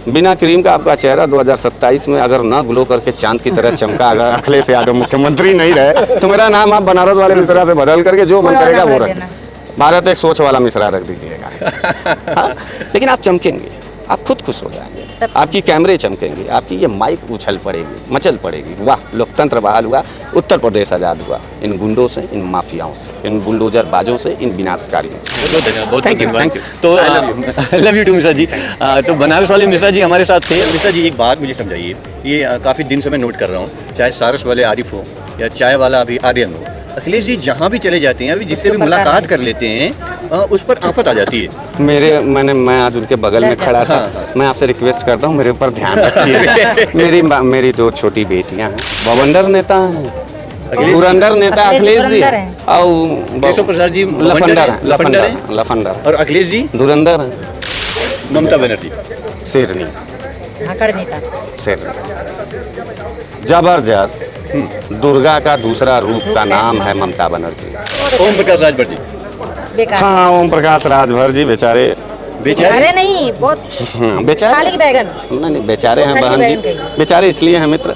बिना क्रीम का आपका चेहरा 2027 में अगर ना ग्लो करके चांद की तरह चमका, अगर अखिलेश यादव मुख्यमंत्री नहीं रहे तो मेरा नाम आप बनारस वाले मिश्रा से बदल करके जो मन करेगा वो रख, भारत एक सोच वाला मिश्रा रख दीजिएगा। हाँ? लेकिन आप चमकेंगे, आप खुद खुश हो जाएंगे, आपकी कैमरे चमकेंगे, आपकी ये माइक उछल पड़ेगी, मचल पड़ेगी। वाह, लोकतंत्र बहाल हुआ, उत्तर प्रदेश आज़ाद हुआ, इन गुंडों से, इन माफियाओं से, इन बुलडोजर बाजों से, इन विनाशकारियों से। बहुत धन्यवाद, बहुत Thank you, धन्यवाद। thank you. तो love you to Mishra ji. तो बनारस वाले मिश्रा जी हमारे साथ थे। मिश्रा जी एक बात मुझे समझाइए, ये काफ़ी दिन से मैं नोट कर रहा हूँ, चाहे सारस वाले आरिफ हो या चाय वाला अभी आर्यन हो, अखिलेश जी जहाँ भी चले जाते हैं, अभी जिससे भी मुलाकात कर लेते हैं उस पर आफत आ जाती है। मैं आज उनके बगल में खड़ा था। हाँ। मैं आपसे रिक्वेस्ट करता हूँ मेरे ऊपर ध्यान रखिए। मेरी 2 छोटी बेटियां हैं, बवंडर नेता हैं, धुरंधर नेता अखिलेश जी और केशव प्रसाद जी लफंडर और अखिलेश जी धुरंधर हैं, ममता बनर्जी शेरनी नेता शेरनी जबरदस्त। दुर्गा का दूसरा रूप का नाम है ममता बनर्जी। ओम प्रकाश राजभर जी बेकार। हाँ, ओम प्रकाश राजभर जी बेचारे बेचारे नहीं, बहुत बेचारे खाली बैगन। नहीं, बेचारे हैं खाली बहन जी, बैगन कहिए। बेचारे इसलिए हैं मित्र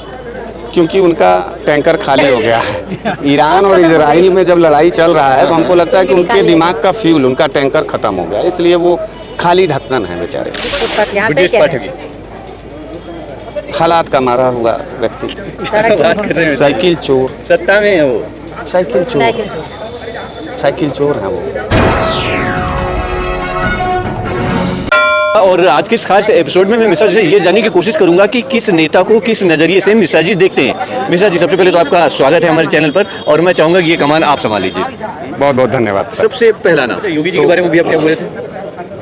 क्योंकि उनका टैंकर खाली हो गया है। ईरान और इजराइल में जब लड़ाई चल रहा है तो हमको लगता है कि उनके दिमाग का फ्यूल, उनका टैंकर खत्म हो गया, इसलिए वो खाली ढक्कन है बेचारे। यहाँ से ब्रिटिश क्या पाठक है? जी हालात का मारा हुआ व्यक्ति, सड़क बात कर रहे हैं। साइकिल चोर, सत्ता में है वो। साइकिल चोर, साइकिल चोर। साइकिल चोर है वो। और आज के इस खास एपिसोड में मैं मिश्रा जी से ये जानने की कोशिश करूंगा कि किस नेता को किस नजरिए से मिश्रा जी देखते हैं। मिश्रा जी सबसे पहले तो आपका स्वागत है हमारे चैनल पर, और मैं चाहूंगा कि ये कमान आप संभाल लीजिए। बहुत बहुत धन्यवाद। सबसे पहला नाम योगी जी के बारे में भी आप क्या बोले थे?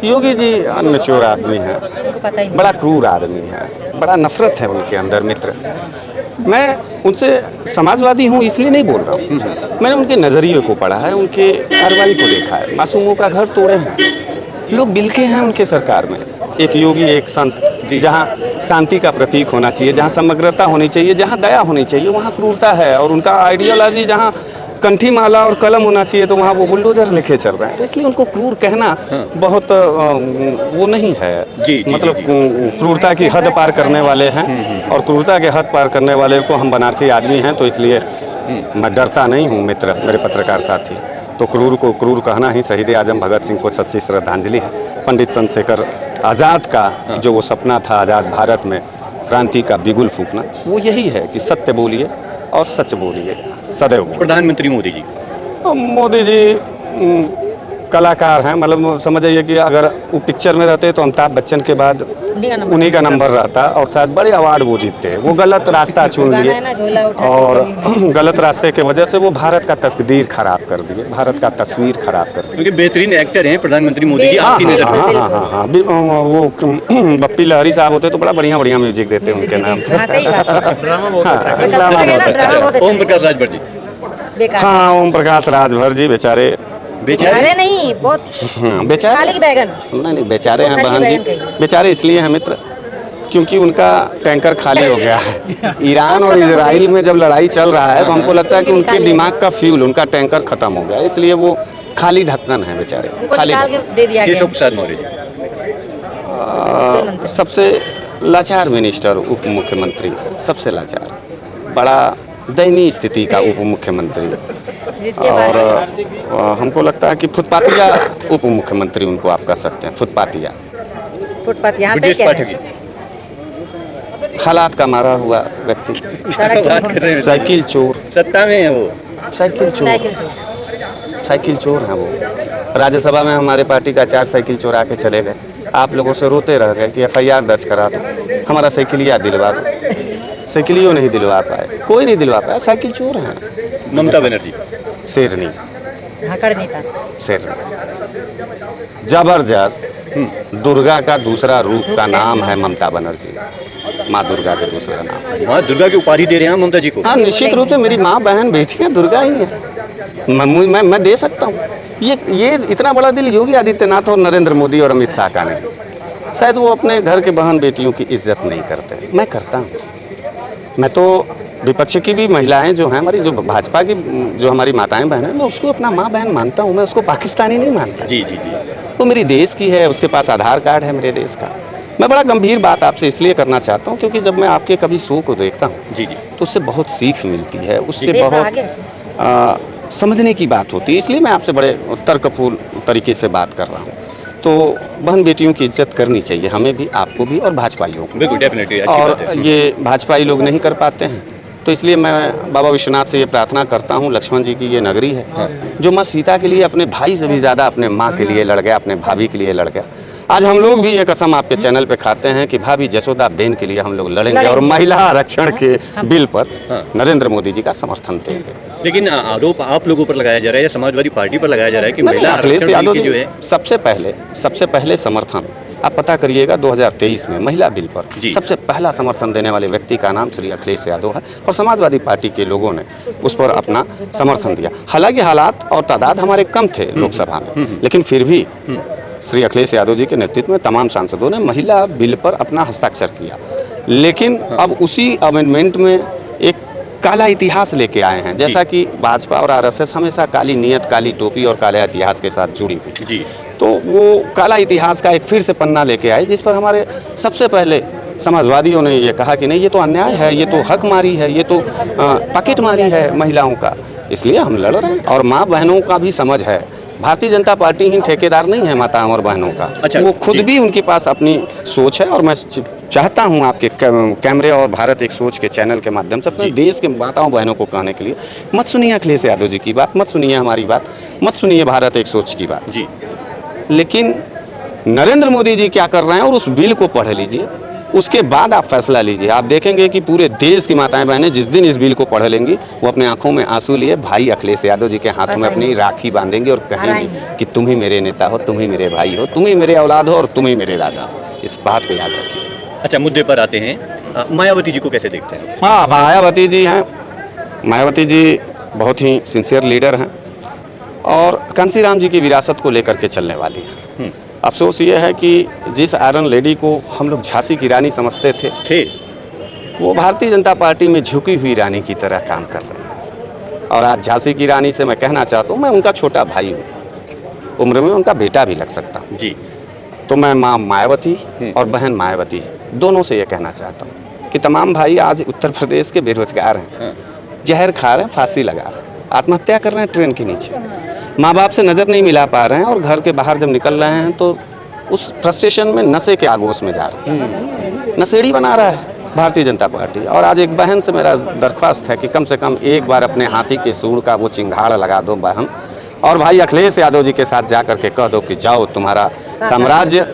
योगी जी अन्नचोर आदमी है, उनको पता ही नहीं। बड़ा क्रूर आदमी है, बड़ा नफरत है उनके अंदर मित्र। मैं उनसे समाजवादी हूँ इसलिए नहीं बोल रहा हूँ, मैंने उनके नज़रिए को पढ़ा है, उनके कार्रवाई को देखा है। मासूमों का घर तोड़े हैं, लोग बिल्के हैं उनके सरकार में। एक योगी, एक संत, जहाँ शांति का प्रतीक होना चाहिए, जहाँ समग्रता होनी चाहिए, जहाँ दया होनी चाहिए, वहाँ क्रूरता है। और उनका आइडियोलॉजी जहाँ कंठी माला और कलम होना चाहिए तो वहाँ वो बुलडोजर लेके चल रहे हैं। तो इसलिए उनको क्रूर कहना बहुत वो नहीं है। मतलब क्रूरता की हद पार करने वाले हैं, और क्रूरता के हद पार करने वाले को हम बनारसी आदमी हैं, तो इसलिए मैं डरता नहीं हूँ मित्र, मेरे पत्रकार साथी। तो क्रूर को क्रूर कहना ही शहीद आजम भगत सिंह को सच्ची श्रद्धांजलि है। पंडित चंद्रशेखर आज़ाद का जो वो सपना था आज़ाद भारत में क्रांति का बिगुल फूंकना, वो यही है कि सत्य बोलिए और सच बोलिए सदैव। प्रधानमंत्री मोदी जी, मोदी जी कलाकार हैं, मतलब समझ जाइए कि अगर वो पिक्चर में रहते तो अमिताभ बच्चन के बाद उन्हीं का नंबर रहता, और शायद बड़े अवार्ड वो जीतते। वो गलत रास्ता चुन लिए और गलत रास्ते के वजह से वो भारत का तकदीर खराब कर दिए, भारत का तस्वीर खराब कर दिए। क्योंकि बेहतरीन एक्टर हैं प्रधानमंत्री मोदी जी आपकी नजर में। हाँ, वो बप्पी लहरी साहब होते तो बड़ा बढ़िया बढ़िया म्यूजिक देते उनके नाम। ओम प्रकाश राजभर जी बेकार। हाँ, ओम प्रकाश राजभर जी बेचारे बेचारे नहीं, बहुत बेचारे खाली बैगन। नहीं, बेचारे हैं खाली बहन बैगन जी, कहिए। बेचारे इसलिए हैं मित्र क्योंकि उनका टैंकर खाली हो गया है। ईरान और इजराइल में जब लड़ाई चल रहा है तो हमको लगता है कि उनके दिमाग का फ्यूल, उनका टैंकर खत्म हो गया, इसलिए वो खाली ढक्कन है बेचारे, खाली निकाल के दे दिया केशव गया। प्रसाद मौर्य जी, सबसे लाचार मिनिस्टर, उप मुख्यमंत्री, सबसे लाचार, बड़ा दयनीय स्थिति का उप मुख्यमंत्री। जिसके और बाद हमको लगता है कि फुटपातिया उप मुख्यमंत्री उनको आप कह सकते हैं, फुटपातिया। फुटपाथ यहाँ से ब्रिटिश क्या पाठक है? जी हालात का मारा हुआ व्यक्ति, सड़क बात कर रहे हैं। साइकिल चोर, सत्ता में है वो। साइकिल चोर, साइकिल चोर। साइकिल चोर हैं वो। राज्यसभा में हमारे पार्टी का 4 साइकिल चोरा के चले गए। आप लोगों से रोते रह गए कि FIR दर्ज करा दो, हमारा साइकिलिया दिलवा दो। साइकिलियो नहीं दिलवा पाए, कोई नहीं दिलवा पाया, साइकिल चोर हैं। ममता बनर्जी, नेता। शेरनी शेरनी जबरदस्त। दुर्गा का दूसरा रूप का नाम है ममता बनर्जी, माँ दुर्गा के दूसरा नाम। माँ दुर्गा की उपाधि दे रहे हैं ममता जी को। हाँ, निश्चित रूप से मेरी माँ बहन बेटियाँ दुर्गा ही हैं। मैं दे सकता हूँ। ये इतना बड़ा दिल योगी आदित्यनाथ और नरेंद्र मोदी और अमित शाह का नहीं। शायद वो अपने घर के बहन बेटियों की इज्जत नहीं करते, मैं करता हूँ। मैं तो विपक्ष की भी महिलाएं जो हैं, हमारी जो भाजपा की जो हमारी माताएं बहनें, मैं उसको अपना माँ बहन मानता हूँ, मैं उसको पाकिस्तानी नहीं मानता। जी जी जी, वो मेरी देश की है, उसके पास आधार कार्ड है मेरे देश का, मैं बड़ा गंभीर बात आपसे इसलिए करना चाहता हूँ क्योंकि जब मैं आपके कभी शो को देखता हूँ जी जी तो उससे बहुत सीख मिलती है, उससे जी। बहुत समझने की बात होती है, इसलिए मैं आपसे बड़े तर्कपूर्ण तरीके से बात कर रहा हूँ। तो बहन बेटियों की इज्जत करनी चाहिए, हमें भी, आपको भी और भाजपाइयों को। बिल्कुल डेफिनेटली अच्छी और बात है। ये भाजपाई लोग नहीं कर पाते हैं, तो इसलिए मैं बाबा विश्वनाथ से ये प्रार्थना करता हूँ, लक्ष्मण जी की ये नगरी है, जो माँ सीता के लिए अपने भाई से भी ज़्यादा अपने माँ के लिए लड़ गया, अपने भाभी के लिए लड़ गया। आज हम लोग भी ये कसम आपके चैनल पे खाते हैं कि भाभी जसोदा बेन के लिए हम लोग लड़ेंगे और महिला आरक्षण के बिल पर नरेंद्र मोदी जी का समर्थन देंगे। लेकिन आरोप आप लोगों पर लगाया जा रहा है या समाजवादी पार्टी पर लगाया जा रहा है कि नहीं, महिला अखिलेश आरक्षण यादव बिल की जी जो है सबसे पहले समर्थन आप पता करिएगा 2023 में महिला बिल पर जी। सबसे पहला समर्थन देने वाले व्यक्ति का नाम श्री अखिलेश यादव है और समाजवादी पार्टी के लोगों ने उस पर अपना समर्थन दिया। हालांकि हालात और तादाद हमारे कम थे लोकसभा में, लेकिन फिर भी श्री अखिलेश यादव जी के नेतृत्व में तमाम सांसदों ने महिला बिल पर अपना हस्ताक्षर किया। लेकिन अब उसी अमेंडमेंट में एक काला इतिहास लेके आए हैं, जैसा कि भाजपा और आरएसएस हमेशा काली नीयत, काली टोपी और काला इतिहास के साथ जुड़ी हुई। जी तो वो काला इतिहास का एक फिर से पन्ना लेके आए, जिस पर हमारे सबसे पहले समाजवादियों ने ये कहा कि नहीं, ये तो अन्याय है, ये तो हक मारी है, ये तो पॉकेट मारी है महिलाओं का, इसलिए हम लड़ रहे हैं। और माँ बहनों का भी समझ है, भारतीय जनता पार्टी ही ठेकेदार नहीं है माताओं और बहनों का। अच्छा, वो खुद जी। भी उनके पास अपनी सोच है और मैं चाहता हूँ आपके कैमरे और भारत एक सोच के चैनल के माध्यम से अपने देश के माताओं बहनों को कहने के लिए, मत सुनिए अखिलेश यादव जी की बात, मत सुनिए हमारी बात, मत सुनिए भारत एक सोच की बात, जी लेकिन नरेंद्र मोदी जी क्या कर रहे हैं और उस बिल को पढ़ लीजिए, उसके बाद आप फैसला लीजिए। आप देखेंगे कि पूरे देश की माताएं बहनें जिस दिन इस बिल को पढ़ लेंगी, वो अपने आंखों में आंसू लिए भाई अखिलेश यादव जी के हाथों में अपनी राखी बांधेंगे और कहेंगे कि तुम ही मेरे नेता हो, तुम ही मेरे भाई हो, तुम ही मेरे औलाद हो और तुम ही मेरे राजा हो। इस बात को याद रखिए। अच्छा, मुद्दे पर आते हैं। मायावती जी को कैसे देखते हैं? हाँ, मायावती जी हैं, मायावती जी बहुत ही सिंसियर लीडर हैं और कांसीराम जी की विरासत को लेकर के चलने वाली हैं। अफसोस ये है कि जिस आयरन लेडी को हम लोग झांसी की रानी समझते थे, वो भारतीय जनता पार्टी में झुकी हुई रानी की तरह काम कर रहे हैं। और आज झांसी की रानी से मैं कहना चाहता हूँ, मैं उनका छोटा भाई हूँ, उम्र में उनका बेटा भी लग सकता हूँ जी। तो मैं माँ मायावती और बहन मायावती दोनों से ये कहना चाहता हूँ कि तमाम भाई आज उत्तर प्रदेश के बेरोजगार हैं, जहर खा रहे हैं, फांसी लगा रहे हैं, आत्महत्या कर रहे हैं ट्रेन के नीचे, माँ बाप से नज़र नहीं मिला पा रहे हैं और घर के बाहर जब निकल रहे हैं तो उस फ्रस्ट्रेशन में नशे के आगोश में जा रहे हैं। नशेड़ी बना रहा है भारतीय जनता पार्टी। और आज एक बहन से मेरा दरख्वास्त है कि कम से कम एक बार अपने हाथी के सूंड का वो चिंगाड़ लगा दो बहन, और भाई अखिलेश यादव जी के साथ जा कर के कह दो कि जाओ, तुम्हारा साम्राज्य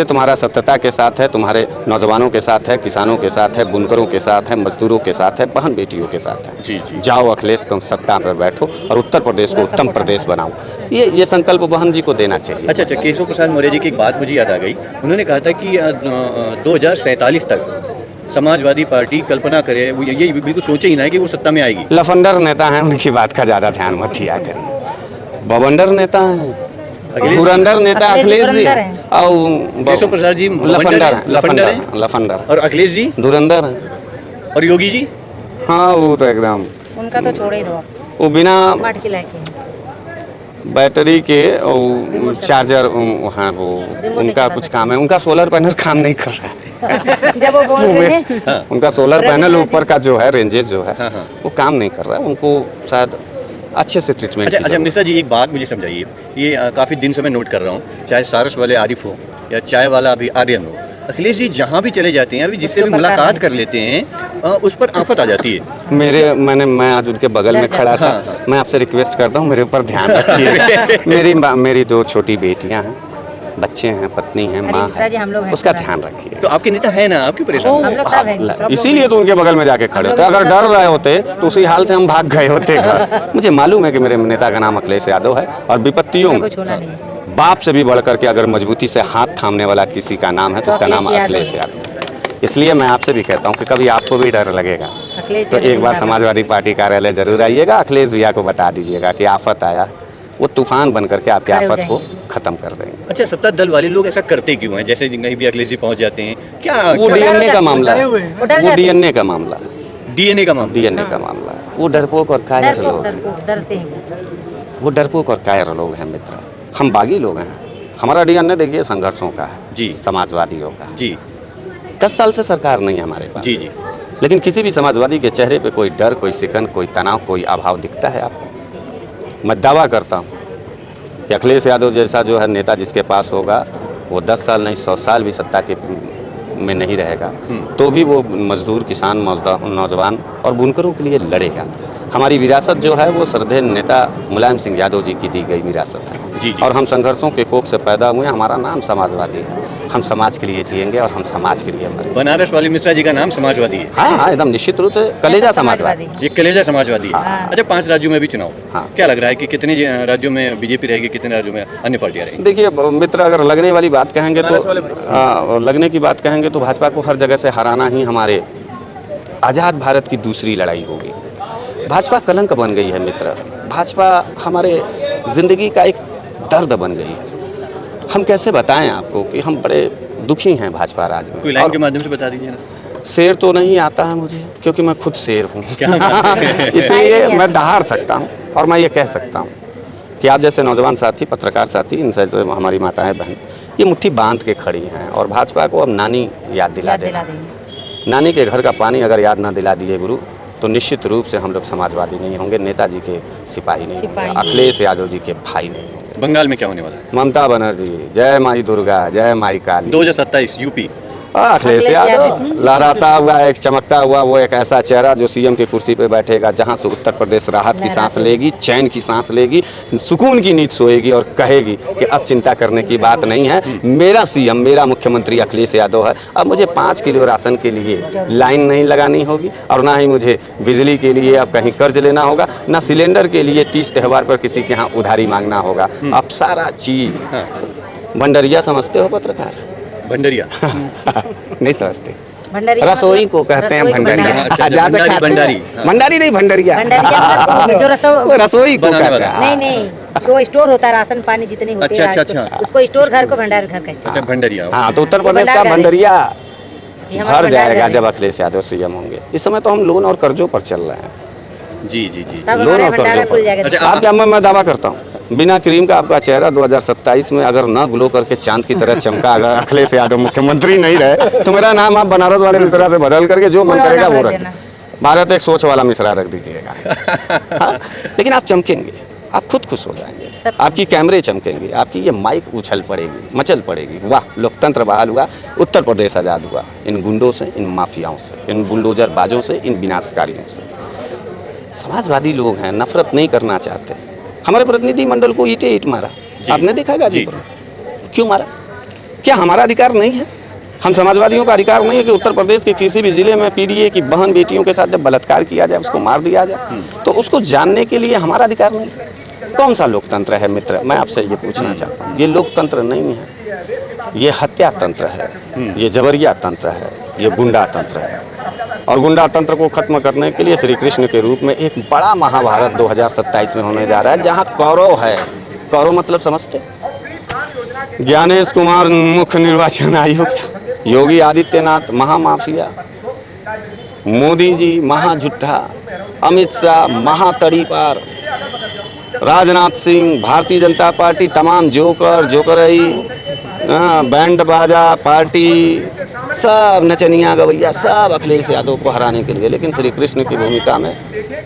तुम्हारा सत्यता के साथ है, तुम्हारे नौजवानों के साथ है, किसानों के साथ है, बुनकरों के साथ है, मजदूरों के साथ है, बहन बेटियों के साथ है। जी जी। जाओ अखिलेश, तुम सत्ता पर बैठो और उत्तर प्रदेश को उत्तम प्रदेश बनाओ। ये संकल्प बहन जी को देना चाहिए। अच्छा, केशव प्रसाद मौर्य जी की एक बात मुझे याद आ गई। उन्होंने कहा था कि 2047 तक समाजवादी पार्टी कल्पना करे, वो ये बिल्कुल सोचे ही ना कि वो सत्ता में आएगी। लफंडर नेता हैं, उनकी बात का ज़्यादा ध्यान मत दिया करें। बवंडर नेता हैं, धुरंधर नेता अखिलेश जी और केशव प्रसाद जी लफंडर हैं, लफंडर और अखिलेश जी धुरंधर हैं और योगी जी। हाँ, वो तो एकदम, उनका तो छोड़ ही दो, वो बिना मटकी लाके बैटरी के और चार्जर हैं, वो उनका कुछ काम है, उनका सोलर पैनल काम नहीं कर रहा है। जब वो बोल रहे हैं उनका सोलर पैनल ऊपर का जो है रेंजेस जो है वो काम नहीं कर रहा है, उनको शायद अच्छे से ट्रीटमेंट। अच्छा मिश्रा जी, एक बात मुझे समझाइए। ये काफ़ी दिन से मैं नोट कर रहा हूँ, चाहे सारस वाले आरिफ हो या चाय वाला अभी आर्यन हो, अखिलेश जी जहाँ भी चले जाते हैं, अभी जिससे भी मुलाकात कर लेते हैं उस पर आफत आ जाती है। मैं आज उनके बगल में खड़ा था। मैं आपसे रिक्वेस्ट करता हूँ, मेरे ऊपर ध्यान रखिए। मेरी 2 छोटी बेटियाँ हैं, बच्चे हैं, पत्नी हैं, माँ है, उसका ध्यान रखिए। तो आपके नेता है ना, आपकी परेशान? इसीलिए तो उनके बगल में जाके खड़े होते। अगर डर रहे होते तो उसी हाल से हम भाग गए होते घर। मुझे मालूम है कि मेरे नेता का नाम अखिलेश यादव है और विपत्तियों में बाप से भी बढ़कर के अगर मजबूती से हाथ थामने वाला किसी का नाम है तो उसका नाम अखिलेश यादव। इसलिए मैं आपसे भी कहता हूँ कि कभी आपको भी डर लगेगा तो एक बार समाजवादी पार्टी कार्यालय जरूर आइएगा, अखिलेश भैया को बता दीजिएगा कि आफत आया, वो तूफान बन करके आपकी आफत को खत्म कर देंगे। अच्छा, सत्ता दल वाले लोग ऐसा करते क्यों हैं? जैसे कहीं भी अखिलेश जी पहुंच जाते हैं, क्या वो डीएनए का मामला है, वो डीएनए का मामला है, वो डरपोक और कायर लोग हैं, वो डरपोक और कायर लोग हैं मित्र। हम बागी लोग हैं, हमारा डीएनए देखिए संघर्षों का है जी। समाजवादियों का। जी 10 साल से सरकार नहीं है हमारे पास। जी जी। लेकिन किसी भी समाजवादी के चेहरे पे कोई डर, कोई सिकन, कोई तनाव, कोई अभाव दिखता है आपको? मैं दावा करता हूँ कि अखिलेश यादव जैसा जो है नेता जिसके पास होगा वो 10 साल नहीं 100 साल भी सत्ता के में नहीं रहेगा, तो भी वो मजदूर, किसान, नौजवान और बुनकरों के लिए लड़ेगा। हमारी विरासत जो है वो श्रद्धेय नेता मुलायम सिंह यादव जी की दी गई विरासत है। जी जी। और हम संघर्षों के कोख से पैदा हुए, हमारा नाम समाजवादी है। हम समाज के लिए जिएंगे और हम समाज के लिए मरेंगे। बनारस वाली मिश्रा जी का नाम समाजवादी है। हाँ हाँ, एकदम निश्चित रूप से कलेजा समाजवादी। ये कलेजा समाजवादी है। हाँ। अच्छा 5 राज्यों में भी चुनाव, हाँ। क्या लग रहा है कि कितने राज्यों में बीजेपी रहेगी, कितने राज्यों में अन्य पार्टियां रहेंगी? देखिए मित्र, अगर लगने वाली बात कहेंगे तो लगने की बात कहेंगे तो भाजपा को हर जगह से हराना ही हमारे आज़ाद भारत की दूसरी लड़ाई होगी। भाजपा कलंक बन गई है मित्र, भाजपा हमारे ज़िंदगी का एक दर्द बन गई है। हम कैसे बताएं आपको कि हम बड़े दुखी हैं भाजपा राज में। कोई लाइन और के माध्यम से बता दीजिए ना। शेर तो नहीं आता है मुझे, क्योंकि मैं खुद शेर हूँ क्या बात है? इसलिए मैं दहाड़ सकता हूँ और मैं ये कह सकता हूँ कि आप जैसे नौजवान साथी, पत्रकार साथी, इनसे जो हमारी माताएं बहन ये मुट्ठी बांध के खड़ी हैं और भाजपा को अब नानी याद दिला देना। नानी के घर का पानी अगर याद ना दिला दिए गुरु, तो निश्चित रूप से हम लोग समाजवादी नहीं होंगे, नेताजी के सिपाही नहीं होंगे, अखिलेश यादव जी के भाई नहीं होंगे। बंगाल में क्या होने वाला है? ममता बनर्जी, जय माई दुर्गा, जय माई काली। 2027 यूपी। अखिलेश यादव लहराता हुआ, एक चमकता हुआ वो एक ऐसा चेहरा जो सीएम की कुर्सी पे बैठेगा, जहां से उत्तर प्रदेश राहत की सांस लेगी, चैन की सांस लेगी, सुकून की नींद सोएगी और कहेगी कि अब चिंता करने की बात नहीं है, मेरा सीएम, मेरा मुख्यमंत्री अखिलेश यादव है। अब मुझे 5 किलो राशन के लिए लाइन नहीं लगानी होगी और ना ही मुझे बिजली के लिए अब कहीं कर्ज लेना होगा, ना सिलेंडर के लिए 30 त्यौहार पर किसी के यहाँ उधारी मांगना होगा। अब सारा चीज़ भंडरिया समझते हो पत्रकार? भंडरिया नहीं समझते, भंडारी रसोई को कहते हैं भंडरिया। अच्छा, ज़्यादा भंडारी, खाते हैं। भंडारी, हाँ। भंडारी नहीं, भंडरिया। भंडारी जो वो रसोई को बनाने कहते वाला। हैं। नहीं जो स्टोर होता है राशन पानी जितने होते हैं अच्छा। उसको स्टोर घर को भंडार घर कहते हैं। अच्छा भंडरिया। हाँ, तो उत्तर प्रदेश का भंडार भंडरिया ये हमारा भर भंडार जाएगा घर है। जब अखिलेश यादव सीएम होंगे। इस समय तो हम लोन और कर्जों पर चल रहे हैं। जी जी जी। तब लोन हमारे और भंडारा कर्जों खुल पर। जाएगा। अच्छा, आप क्या, मैं दावा करता हूँ बिना क्रीम का आपका चेहरा 2027 में अगर न ग्लो करके चांद की तरह चमका, अगर अखिलेश यादव मुख्यमंत्री नहीं रहे तो मेरा नाम आप बनारस वाले मिश्रा से बदल करके जो मन करेगा वो रख देना। भारत एक सोच वाला मिश्रा रख दीजिएगा। हाँ? लेकिन आप चमकेंगे, आप खुद खुश हो जाएंगे, आपकी कैमरे चमकेंगे, आपकी ये माइक उछल पड़ेगी, मचल पड़ेगी। वाह, लोकतंत्र बहाल हुआ, उत्तर प्रदेश आज़ाद हुआ इन गुंडों से, इन माफियाओं से, इन बुलडोजर बाजों से, इन विनाशकारियों से। समाजवादी लोग हैं, नफरत नहीं करना चाहते। हमारे प्रतिनिधि मंडल को ईंटे ईंट मारा, आपने देखा गाजीपुर में? क्यों मारा? क्या हमारा अधिकार नहीं है? हम समाजवादियों का अधिकार नहीं है कि उत्तर प्रदेश के किसी भी जिले में पीडीए की बहन बेटियों के साथ जब बलात्कार किया जाए, उसको मार दिया जाए, तो उसको जानने के लिए हमारा अधिकार नहीं? कौन सा लोकतंत्र है मित्र? मैं आपसे ये पूछना चाहता हूँ। ये लोकतंत्र नहीं है, ये हत्या तंत्र है, ये जबरिया तंत्र है, ये गुंडा तंत्र है। और गुंडा तंत्र को खत्म करने के लिए श्री कृष्ण के रूप में एक बड़ा महाभारत 2027 में होने जा रहा है, जहाँ कौरव है। कौरव मतलब समझते? ज्ञानेश कुमार मुख्य निर्वाचन आयुक्त, योगी आदित्यनाथ महामाफिया, मोदी जी महाझुट्ठा, अमित शाह महातड़ीपार, राजनाथ सिंह, भारतीय जनता पार्टी, तमाम जोकरई, बैंड बाजा पार्टी, सब नचनिया गवैया, सब अखिलेश यादव को हराने के लिए। लेकिन श्री कृष्ण की भूमिका में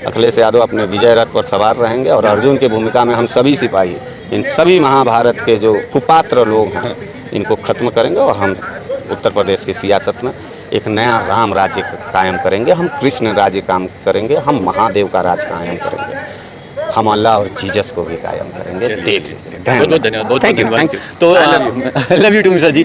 अखिलेश यादव अपने विजय रथ पर सवार रहेंगे और अर्जुन की भूमिका में हम सभी सिपाही, इन सभी महाभारत के जो कुपात्र लोग हैं, इनको खत्म करेंगे और हम उत्तर प्रदेश की सियासत में एक नया राम राज्य कायम करेंगे। हम कृष्ण राज्य काम करेंगे, हम महादेव का राज कायम करेंगे, हम अल्लाह और जीसस को भी कायम करेंगे। देख लीजिए। बहुत बहुत धन्यवाद, बहुत थैंक यू, धन्यवाद। Thank you. तो love you to Mishra ji.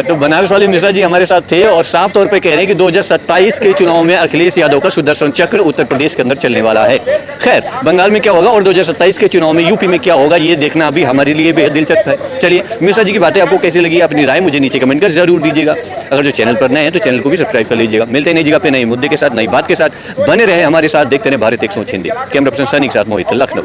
तो बनारस वाले मिश्रा जी हमारे साथ थे और साफ तौर पे कह रहे हैं कि 2027 के चुनाव में अखिलेश यादव का सुदर्शन चक्र उत्तर प्रदेश के अंदर चलने वाला है। खैर, बंगाल में क्या होगा और 2027 के चुनाव में यूपी में क्या होगा, ये देखना अभी हमारे लिए बेहद दिलचस्प है। चलिए, मिश्रा जी की बातें आपको कैसी लगी, अपनी राय मुझे नीचे कमेंट कर जरूर दीजिएगा। अगर जो चैनल पर नए हैं तो चैनल को भी सब्सक्राइब कर लीजिएगा। मिलते हैं नई जगह पे, नए मुद्दे के साथ, नई बात के साथ। बने रहे हमारे साथ, देखते रहे भारत 100 हिंदी। कैमरा पर्सन सनी के साथ मोहित, लखनऊ।